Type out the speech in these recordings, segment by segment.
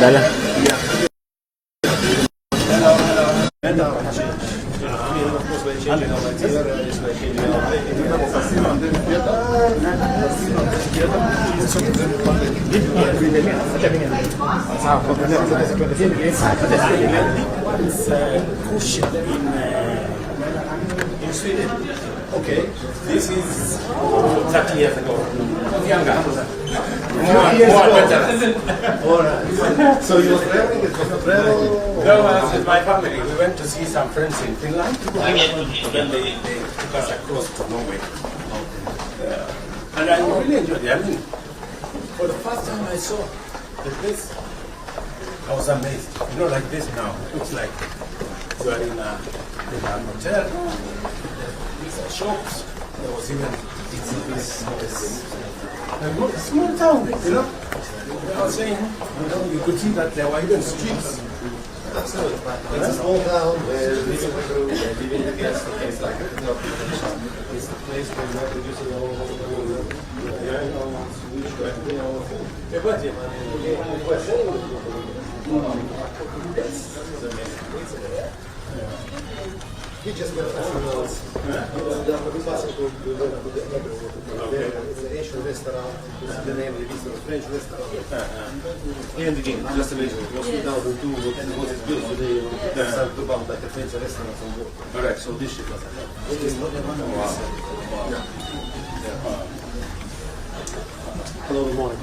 Dala. In Sweden. Okay, this is 30 years ago. Younger. More better. So you were traveling? It was a travel? No, I was with my family. We went to see some friends in Finland. Then they took us across to Norway. And I really enjoyed it. I mean, for the first time I saw the place, I was amazed. You know, like this now. It looks like you are in a hotel. These are shops. There was even a small town, you know. I was saying, you could see that there were even streets. Absolutely. It's a small town where living through things like it. It's a place where you are producing all over the world. We just went festivals. It's an Asian restaurant. This is the name of it. It's a French restaurant. And again, just to mention, it was 2002 what is built today. They started to build like a French restaurant on board. Correct. So this shit was Hello, good morning.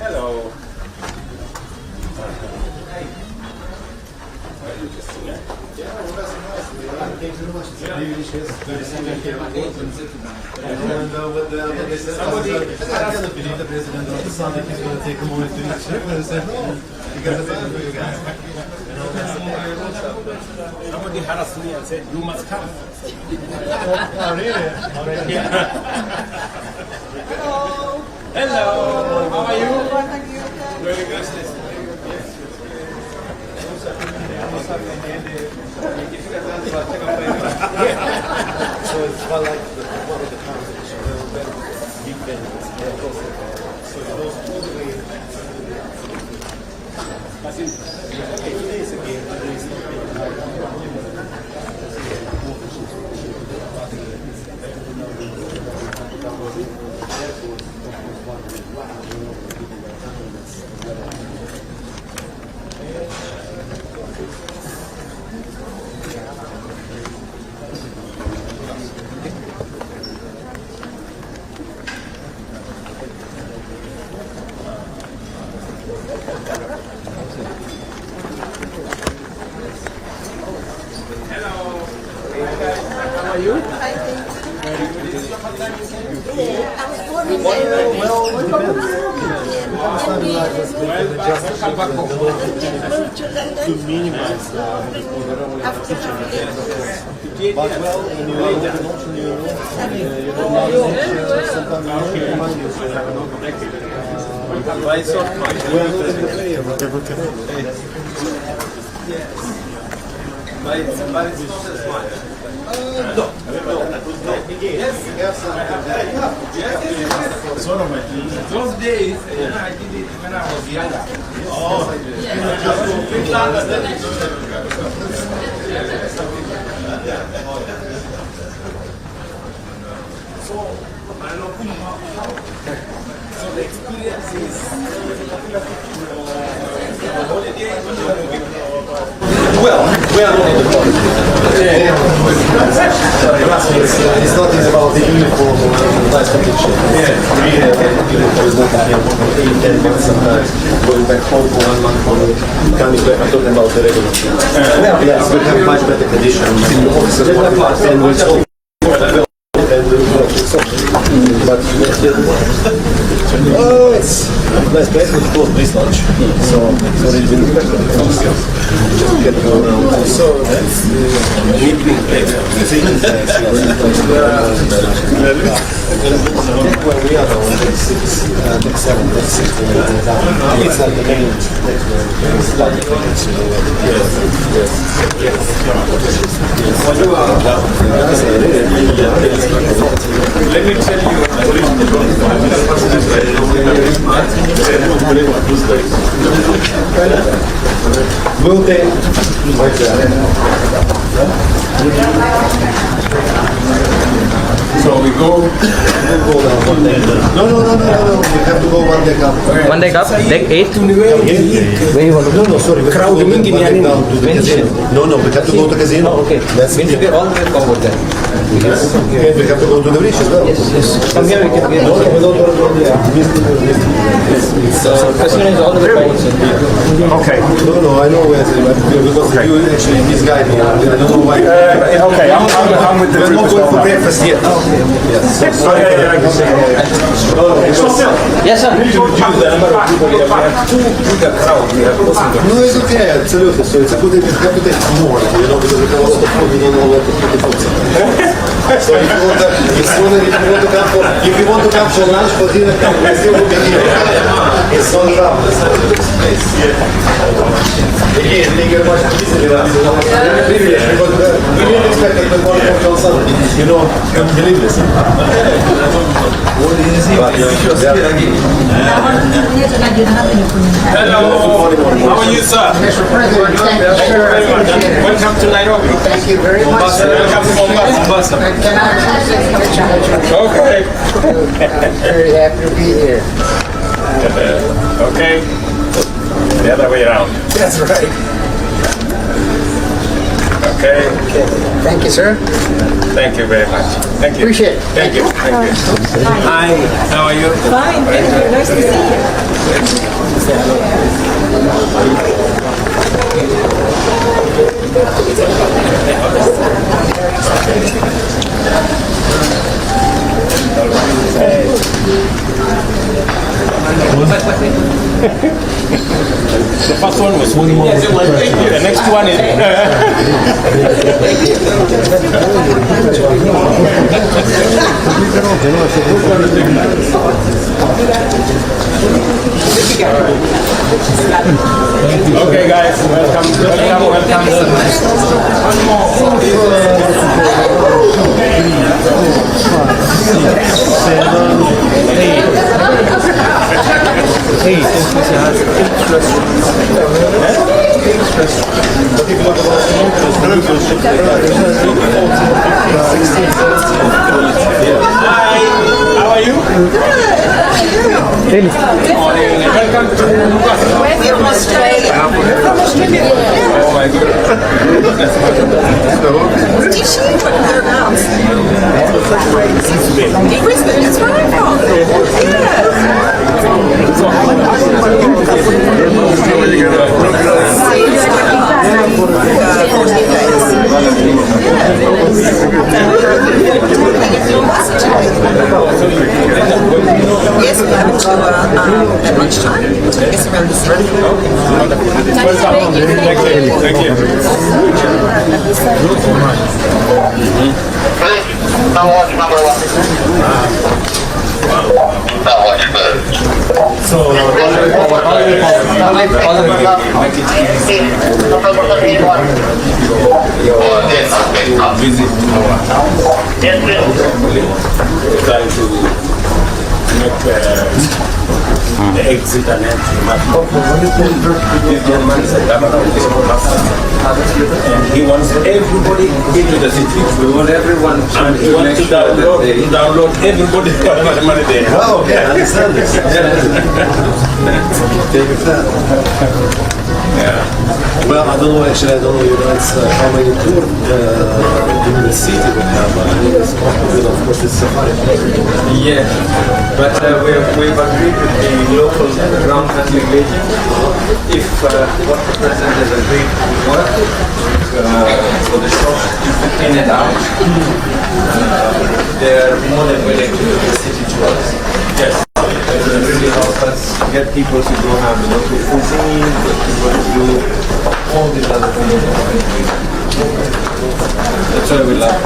Hello. Yeah, well, that's nice. Thank you very much. It's delicious. And what they said, I cannot believe the president on Sunday he's going to take a moment to eat shit. They said, no, because it's time for you guys. Somebody harassed me and said, you must come. Oh, really? Already? Hello. Hello. How are you? Very good. So it's not like one of the conversation. They're big benefits. So it goes all the way. Today is a game. Today is not to minimize but well, when you are open you Those days, I did it when I was younger. So, I don't know how. So the experience is well, we are not in the politics. It's not about the uniform or the nice picture. Uniform is not here 10 months sometimes, going back home for 1 month, coming back. I'm talking about the regular things. Yes, we have much better conditions in the offices, and we talk. But oh, it's a nice place with close this lunch. So it's already been just get going around. So that's evening place. Where we are now, next 7, next 6. It's not the main it's like let me tell you, Will they? So we go. No. We have to go one deck up. One deck up, deck 8. Where you want to go? No, sorry. Crowd down to the casino. No, we have to go to casino. Oh, okay. That's Means we're all the way forward then. Yes. Okay, we have to go to the bridge as well. Yes. From here we can get. No, we don't go to the So casino is all the way forward. Sir. Okay. No, I know where it is, because you actually misguide me. I don't know why. Okay, I'm with the We're not going for group. breakfast yet. Yes. Yes, sir. No, it's okay, absolutely. So it's a good idea. You have to take more, because we have a lot of food, we don't know where to put the food. So if you want to come for lunch, for dinner, we still will be here. It's not rough. Again, thank you very much for visiting us. Privilege, because we didn't expect that we want to come on Sunday. Can't believe this. Hello. How are you, sir? Welcome to Nairobi. Thank you very much. Welcome to Mombasa. Can I take a picture? Okay. Very happy to be here. Okay. The other way around. That's right. Okay. Thank you, sir. Thank you very much. Thank you. Appreciate it. Thank you. Thank you. Hi. How are you? Fine, thank you. Nice to see you. The first one was one more. The next one is. Okay, guys, welcome. Hi, how are you? Welcome to Mombasa. We're from Australia. Oh my goodness. Did you see what thereabouts? In Brisbane, that's where I'm from. Yes, we're having to at lunchtime. It's around this time. Thank you. Trying to make the exit and entry much more. This gentleman is a governor of this Mombasa, and he wants everybody into the city. We want everyone, and he wants to download everybody whatever money they have. Oh, okay, I understand this. Take it down. Yeah. Well, I don't know, actually, it's how many tours in the city we have. It's possible, of course, it's safari. Yes, but we've agreed with the local ground handling agent. If what the president has agreed to work for the shop in and out, they're more than willing to do the city tours. Yes. It will really help us get people to go have local cuisine, get people to do all these other things. That's what we love.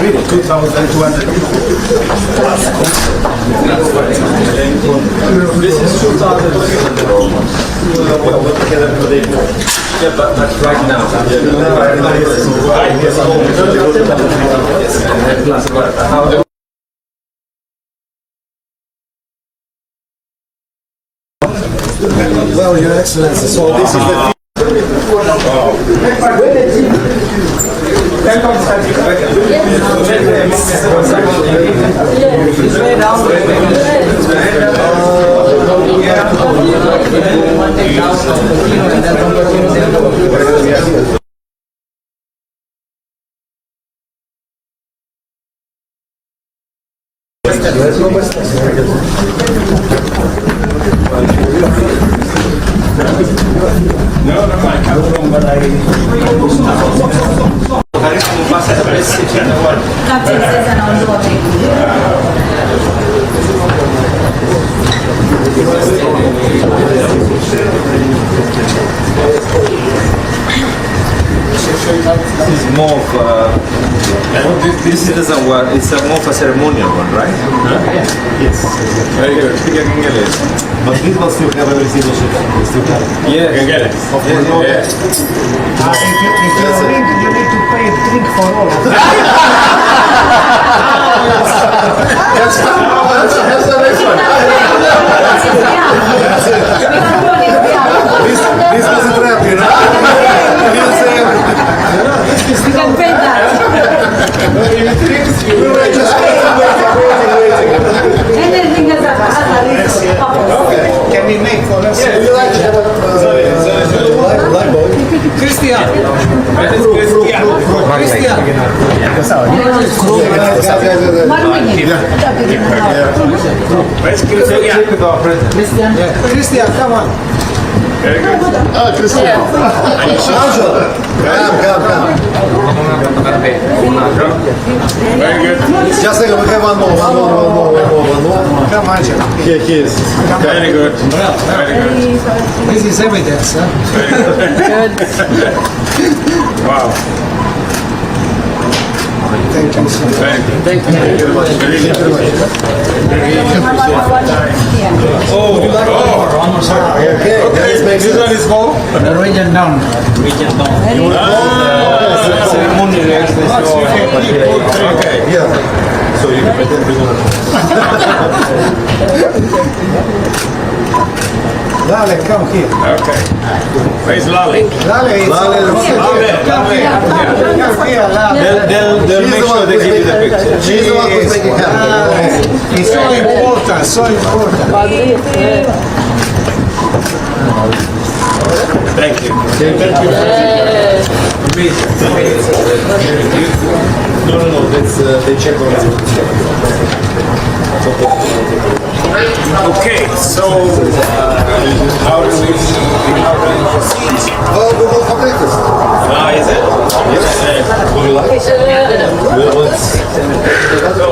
Really? 2,200 people. This is 2,000 people. Well, what can I do? Yeah, but right now. Well, Your Excellency, so this is the This is more of this doesn't work. It's a more of a ceremonial one, right? yes. Very good. Speak English. But this one still have every single ship. Still have. Yeah. You get it. Of course, no. Yeah. If you drink, you need to pay a drink for all. That's the next one. This was a trap, you know? He didn't say everything. You can pay that. We were just waiting. Anything has a risk. Can we make for us? Would you like to have a live boy? Christian! Christian, come on. Ah, Christian. Angela. Come. Very good. Just a second, we have one more. Come, Angela. Here he is. Very good. Very good. This is evidence, huh? Wow. Thank you so much. Very good. Thank you very much. Okay, this makes This sense. one is more. Norwegian down. Okay. Yeah. So you can pretend we're gonna... Lale, come here. Okay. Where's Lali? Lale, it's come here, Lale. They'll make sure they give you the picture. She's the one who's making happen. It's so important, so important. Thank you. No, that's, they check on it. Okay, so how do we proceed? Oh, we will complete this. Is it? Yes. Would you like? We will. So